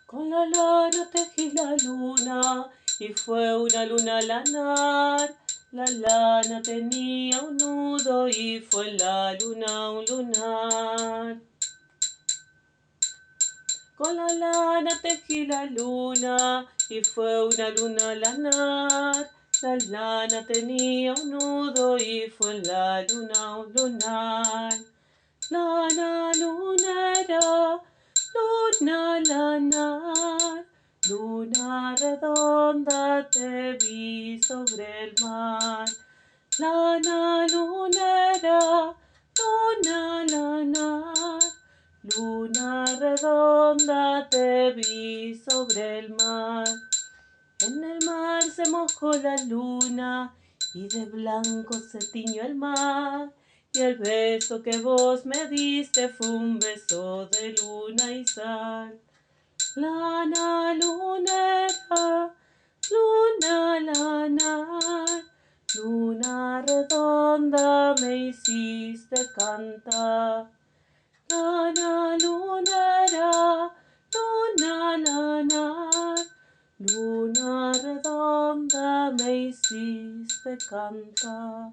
Con la lana tejí la luna y fue una luna lanar. La lana tenía un nudo y fue la luna un lunar. Con la lana tejí la luna y fue una luna lanar. La lana tenía un nudo y fue la luna un lunar. Lana lunera, luna lanar, luna redonda te vi sobre el mar. Lana lunera, luna lanar, luna redonda te vi sobre el mar. En el mar se mojó la luna y de blanco se tiñó el mar. Y el beso que vos me diste fue un beso de luna y sal. Lana lunera, luna lanar, luna redonda me hiciste cantar. Lana lunera, luna lanar, luna redonda me hiciste cantar.